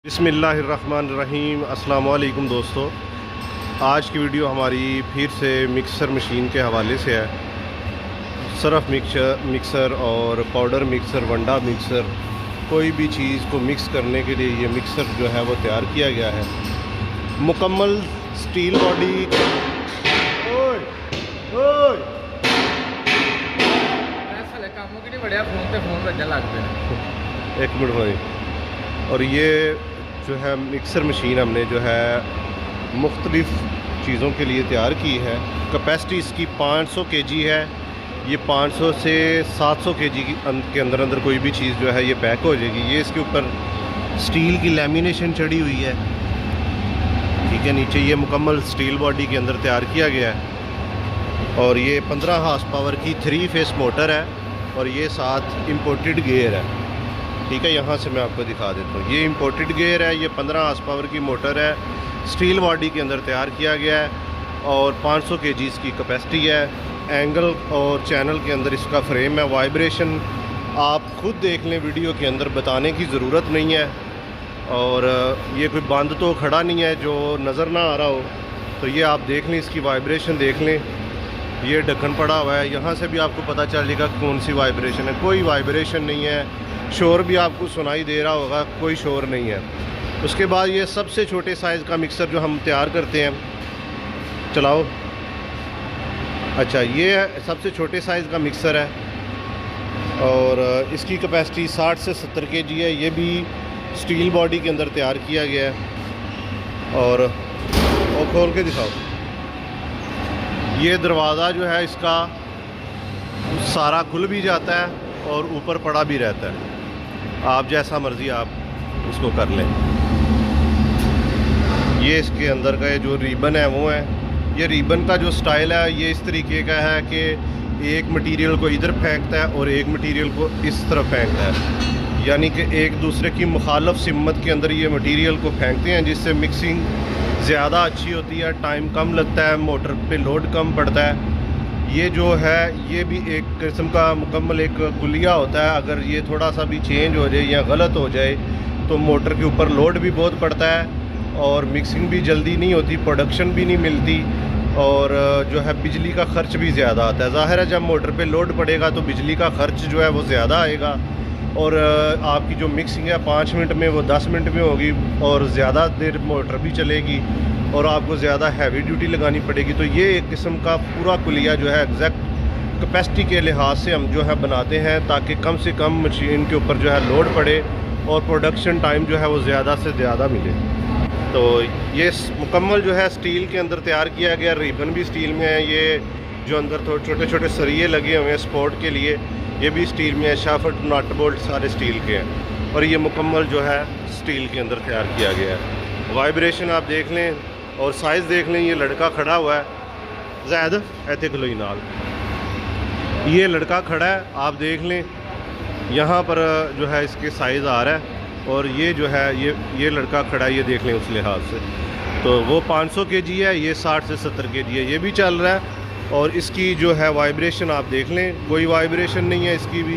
बिस्मिल्लाहिर्रहमानिर्रहीम। अस्सलाम वालेकुम दोस्तों, आज की वीडियो हमारी फिर से मिक्सर मशीन के हवाले से है। सरफ मिक्सर और पाउडर मिक्सर, वंडा मिक्सर, कोई भी चीज़ को मिक्स करने के लिए ये मिक्सर जो है वो तैयार किया गया है। मुकम्मल स्टील बॉडी। एक मिनट भाई। और ये जो है मिक्सर मशीन हमने जो है मुख्तलिफ़ चीज़ों के लिए तैयार की है। कैपेसिटी इसकी 500 kg है। ये 500 से 700 kg के अंदर कोई भी चीज़ जो है ये पैक हो जाएगी। ये इसके ऊपर स्टील की लैमिनेशन चढ़ी हुई है, ठीक है। नीचे ये मुकम्मल स्टील बॉडी के अंदर तैयार किया गया है। और ये 15 हॉर्स पावर की 3 फेस मोटर है और ये साथ इम्पोर्टेड गियर है, ठीक है। यहाँ से मैं आपको दिखा देता हूँ। ये इम्पोर्टेड गियर है, ये 15 हॉर्स पावर की मोटर है, स्टील बॉडी के अंदर तैयार किया गया है और 500 kg इसकी कैपेसिटी है। एंगल और चैनल के अंदर इसका फ्रेम है। वाइब्रेशन आप खुद देख लें, वीडियो के अंदर बताने की ज़रूरत नहीं है। और ये कोई बंद तो खड़ा नहीं है जो नज़र ना आ रहा हो, तो ये आप देख लें, इसकी वाइब्रेशन देख लें। ये ढक्कन पड़ा हुआ है, यहाँ से भी आपको पता चलेगा कौन सी वाइब्रेशन है। कोई वाइब्रेशन नहीं है। शोर भी आपको सुनाई दे रहा होगा, कोई शोर नहीं है। उसके बाद ये सबसे छोटे साइज़ का मिक्सर जो हम तैयार करते हैं, चलाओ। अच्छा, ये सबसे छोटे साइज़ का मिक्सर है और इसकी कैपेसिटी 60 से 70 kg है। ये भी स्टील बॉडी के अंदर तैयार किया गया है। और खोल के दिखाओ। ये दरवाज़ा जो है इसका सारा खुल भी जाता है और ऊपर पड़ा भी रहता है। आप जैसा मर्ज़ी आप इसको कर लें। ये इसके अंदर का ये जो रिबन है वो है। ये रिबन का जो स्टाइल है ये इस तरीके का है कि एक मटेरियल को इधर फेंकता है और एक मटेरियल को इस तरफ फेंकता है, यानी कि एक दूसरे की मुखालफ सिमत के अंदर ये मटेरियल को फेंकते हैं, जिससे मिक्सिंग ज़्यादा अच्छी होती है, टाइम कम लगता है, मोटर पे लोड कम पड़ता है। ये जो है ये भी एक किस्म का मुकम्मल एक कुलिया होता है। अगर ये थोड़ा सा भी चेंज हो जाए या गलत हो जाए तो मोटर के ऊपर लोड भी बहुत पड़ता है और मिक्सिंग भी जल्दी नहीं होती, प्रोडक्शन भी नहीं मिलती और जो है बिजली का ख़र्च भी ज़्यादा आता है। ज़ाहिर है जब मोटर पे लोड पड़ेगा तो बिजली का ख़र्च जो है वो ज़्यादा आएगा और आपकी जो मिक्सिंग है 5 मिनट में वो 10 मिनट में होगी और ज़्यादा देर मोटर भी चलेगी और आपको ज़्यादा हैवी ड्यूटी लगानी पड़ेगी। तो ये एक किस्म का पूरा कुलिया जो है एग्जैक्ट कैपेसिटी के लिहाज से हम जो है बनाते हैं, ताकि कम से कम मशीन के ऊपर जो है लोड पड़े और प्रोडक्शन टाइम जो है वो ज़्यादा से ज़्यादा मिले। तो ये मुकम्मल जो है स्टील के अंदर तैयार किया गया। रिबन भी स्टील में है। ये जो अंदर थोड़े छोटे छोटे सरिये लगे हुए हैं सपोर्ट के लिए, ये भी स्टील में है। शाफ्ट, नट बोल्ट सारे स्टील के हैं और ये मुकम्मल जो है स्टील के अंदर तैयार किया गया है। वाइब्रेशन आप देख लें और साइज़ देख लें। ये लड़का खड़ा हुआ है, ज़ैद ऐते खलोई नाल, ये लड़का खड़ा है, आप देख लें। यहाँ पर जो है इसके साइज़ आ रहा है और ये जो है ये लड़का खड़ा है, ये देख लें उस लिहाज से। तो वो 500 kg है, ये 60 से 70 kg है। ये भी चल रहा है और इसकी जो है वाइब्रेशन आप देख लें, कोई वाइब्रेशन नहीं है इसकी भी।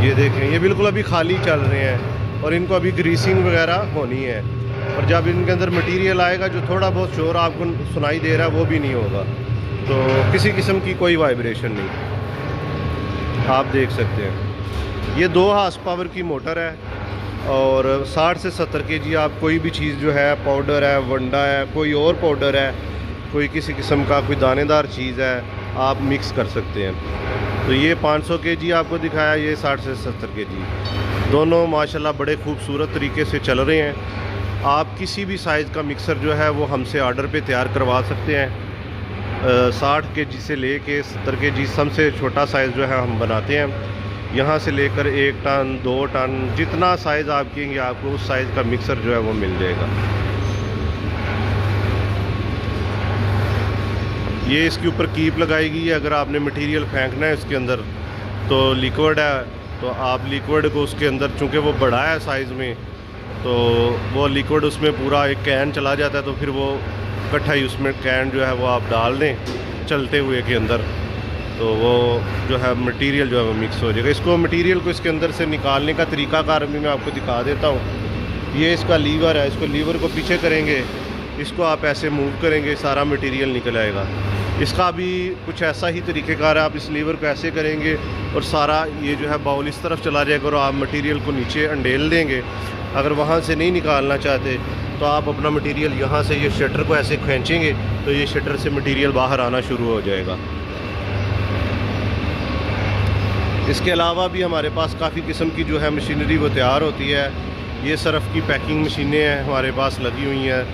ये देखें, ये बिल्कुल अभी खाली चल रहे हैं और इनको अभी ग्रीसिंग वगैरह होनी है। और जब इनके अंदर मटेरियल आएगा जो थोड़ा बहुत शोर आपको सुनाई दे रहा है वो भी नहीं होगा। तो किसी किस्म की कोई वाइब्रेशन नहीं, आप देख सकते हैं। ये 2 हॉर्स पावर की मोटर है और 60 से 70 kg आप कोई भी चीज़ जो है, पाउडर है, वंडा है, कोई और पाउडर है, कोई किसी किस्म का कोई दानेदार चीज़ है, आप मिक्स कर सकते हैं। तो ये 500 kg आपको दिखाया, ये 60 से 70 kg। दोनों माशाल्लाह बड़े खूबसूरत तरीके से चल रहे हैं। आप किसी भी साइज़ का मिक्सर जो है वो हमसे ऑर्डर पे तैयार करवा सकते हैं। 60 kg से लेके 70 kg सबसे छोटा साइज़ जो है हम बनाते हैं। यहाँ से लेकर 1 टन 2 टन जितना साइज़ आप कहेंगे आपको उस साइज़ का मिक्सर जो है वो मिल जाएगा। ये इसके ऊपर कीप लगाई गई है। अगर आपने मटेरियल फेंकना है इसके अंदर तो लिक्विड है, तो आप लिक्विड को उसके अंदर, चूँकि वो बड़ा है साइज़ में, तो वो लिक्विड उसमें पूरा एक कैन चला जाता है, तो फिर वो इकट्ठा ही उसमें कैन जो है वो आप डाल दें चलते हुए के अंदर, तो वो जो है मटेरियल जो है वो मिक्स हो जाएगा। इसको मटेरियल को इसके अंदर से निकालने का तरीकाकार भी मैं आपको दिखा देता हूँ। ये इसका लीवर है, इसको लीवर को पीछे करेंगे, इसको आप ऐसे मूव करेंगे, सारा मटेरियल निकल आएगा। इसका भी कुछ ऐसा ही तरीक़ेकार है, आप इस लीवर को ऐसे करेंगे और सारा ये जो है बाउल इस तरफ चला जाएगा और आप मटेरियल को नीचे अंडेल देंगे। अगर वहाँ से नहीं निकालना चाहते तो आप अपना मटेरियल यहाँ से ये शटर को ऐसे खींचेंगे तो ये शटर से मटेरियल बाहर आना शुरू हो जाएगा। इसके अलावा भी हमारे पास काफ़ी किस्म की जो है मशीनरी वो तैयार होती है। ये सरफ़ की पैकिंग मशीनें हैं हमारे पास लगी हुई हैं।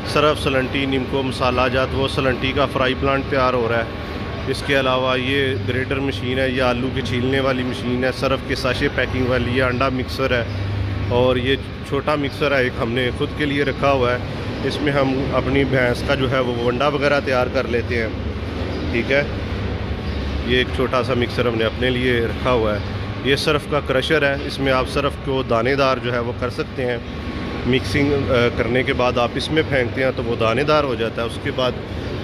सरफ़, सलंटी, निमको, मसाला जात, वो सलंटी का फ्राई प्लांट तैयार हो रहा है। इसके अलावा ये ग्रेटर मशीन है, ये आलू के छीलने वाली मशीन है। सरफ़ के साशे पैकिंग वाली, ये अंडा मिक्सर है और ये छोटा मिक्सर है, एक हमने ख़ुद के लिए रखा हुआ है। इसमें हम अपनी भैंस का जो है वो अंडा वगैरह तैयार कर लेते हैं। ठीक है, ये एक छोटा सा मिक्सर हमने अपने लिए रखा हुआ है। ये सरफ़ का क्रशर है, इसमें आप सरफ़ को दानेदार जो है वो कर सकते हैं। मिक्सिंग करने के बाद आप इसमें फेंकते हैं तो वो दानेदार हो जाता है। उसके बाद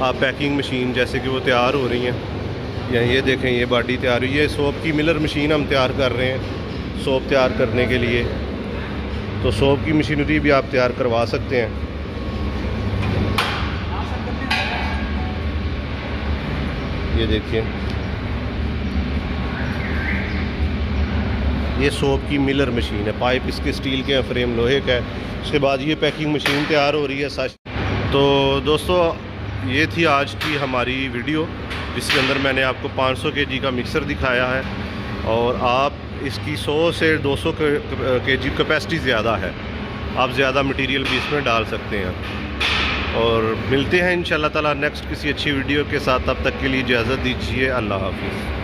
आप पैकिंग मशीन जैसे कि वो तैयार हो रही हैं, या ये देखें ये बाटी तैयार हुई है। सोप की मिलर मशीन हम तैयार कर रहे हैं सोप तैयार करने के लिए, तो सोप की मशीनरी भी आप तैयार करवा सकते हैं। ये देखिए, ये सोप की मिलर मशीन है। पाइप इसके स्टील के हैं, फ्रेम लोहे का है। उसके बाद ये पैकिंग मशीन तैयार हो रही है साश। तो दोस्तों, ये थी आज की हमारी वीडियो, जिसके अंदर मैंने आपको 500 केजी का मिक्सर दिखाया है और आप इसकी 100 से 200 केजी कैपेसिटी ज़्यादा है, आप ज़्यादा मटेरियल भी इसमें डाल सकते हैं। और मिलते हैं इंशाल्लाह ताला नेक्स्ट किसी अच्छी वीडियो के साथ। तब तक के लिए इजाज़त दीजिए। अल्लाह हाफिज़।